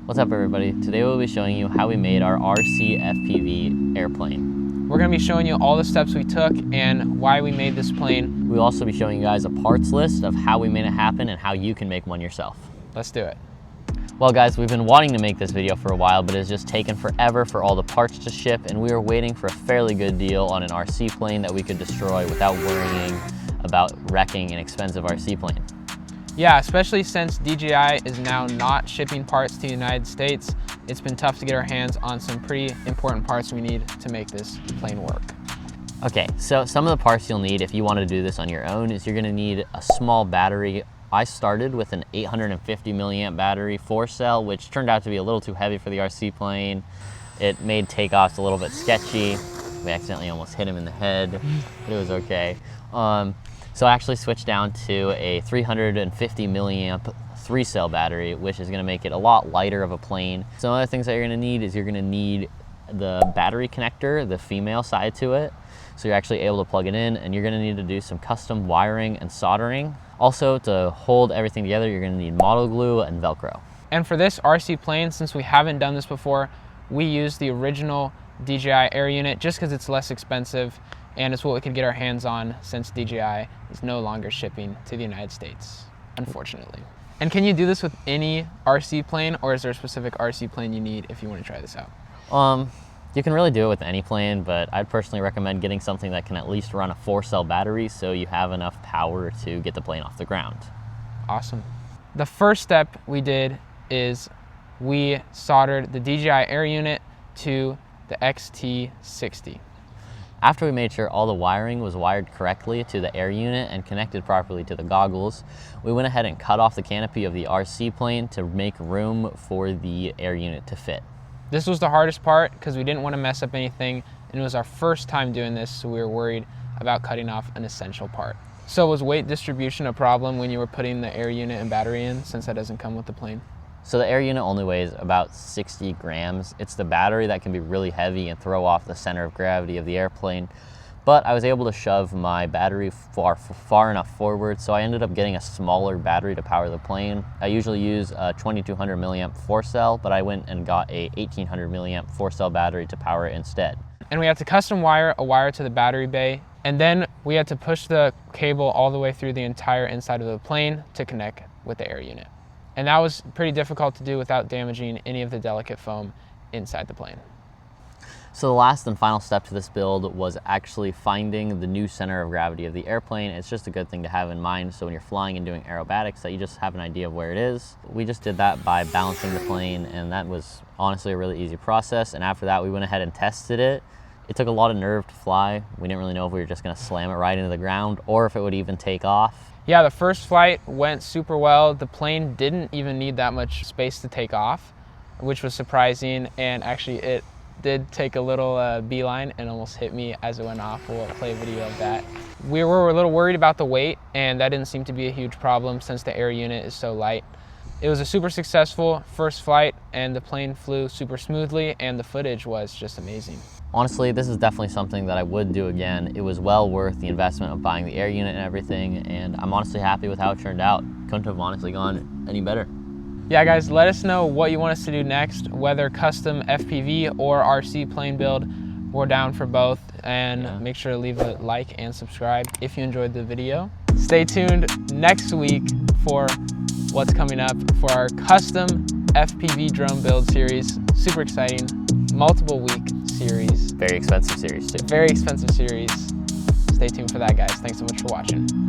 What's up everybody? Today we'll be showing you how we made our rcFPV airplane. We're going to be showing you all the steps we took and why we made this plane. We'll also be showing you guys a parts list of how we made it happen and how you can make one yourself. Let's do it. Well guys, we've been wanting to make this video for a while, but it's just taken forever for all the parts to ship, and we were waiting for a fairly good deal on an RC plane that we could destroy without worrying about wrecking an expensive RC plane. Yeah, especially since DJI is now not shipping parts to the United States, it's been tough to get our hands on some pretty important parts we need to make this plane work. Okay, so some of the parts you'll need if you want to do this on your own is you're going to need a small battery. I started with an 850 milliamp battery 4-cell, which turned out to be a little too heavy for the RC plane. It made takeoffs a little bit sketchy. We accidentally almost hit him in the head, but it was okay. So I actually switched down to a 350 milliamp 3-cell battery, which is going to make it a lot lighter of a plane. Some other things that you're going to need is you're going to need the battery connector, the female side to it, so you're actually able to plug it in, and you're going to need to do some custom wiring and soldering. Also, to hold everything together, you're going to need model glue and Velcro. And for this RC plane, since we haven't done this before, we used the original DJI air unit just because it's less expensive and it's what we could get our hands on since DJI is no longer shipping to the United States, unfortunately. And can you do this with any RC plane, or is there a specific RC plane you need if you want to try this out? You can really do it with any plane, but I'd personally recommend getting something that can at least run a 4-cell battery so you have enough power to get the plane off the ground. Awesome. The first step we did is we soldered the DJI air unit to the XT60. After we made sure all the wiring was wired correctly to the air unit and connected properly to the goggles, we went ahead and cut off the canopy of the RC plane to make room for the air unit to fit. This was the hardest part because we didn't want to mess up anything, and it was our first time doing this, so we were worried about cutting off an essential part. So was weight distribution a problem when you were putting the air unit and battery in, since that doesn't come with the plane? So the air unit only weighs about 60 grams. It's the battery that can be really heavy and throw off the center of gravity of the airplane. But I was able to shove my battery far enough forward, so I ended up getting a smaller battery to power the plane. I usually use a 2200 milliamp 4-cell, but I went and got a 1800 milliamp 4-cell battery to power it instead. And we had to custom wire a wire to the battery bay, and then we had to push the cable all the way through the entire inside of the plane to connect with the air unit. And that was pretty difficult to do without damaging any of the delicate foam inside the plane. So the last and final step to this build was actually finding the new center of gravity of the airplane. It's just a good thing to have in mind so when you're flying and doing aerobatics that you just have an idea of where it is. We just did that by balancing the plane, and that was honestly a really easy process. And after that we went ahead and tested it. It took a lot of nerve to fly. We didn't really know if we were just going to slam it right into the ground or if it would even take off. Yeah, the first flight went super well. The plane didn't even need that much space to take off, which was surprising, and actually it did take a little beeline and almost hit me as it went off. We'll play a video of that. We were a little worried about the weight, and that didn't seem to be a huge problem since the air unit is so light. It was a super successful first flight, and the plane flew super smoothly, and the footage was just amazing. Honestly, this is definitely something that I would do again. It was well worth the investment of buying the air unit and everything, and I'm honestly happy with how it turned out. Couldn't have honestly gone any better. Yeah guys, let us know what you want us to do next, whether custom FPV or RC plane build. We're down for both, and make sure to leave a like and subscribe if you enjoyed the video. Stay tuned next week for what's coming up for our custom FPV drone build series. Super exciting, multiple week series. Very expensive series too. Very expensive series. Stay tuned for that guys. Thanks so much for watching.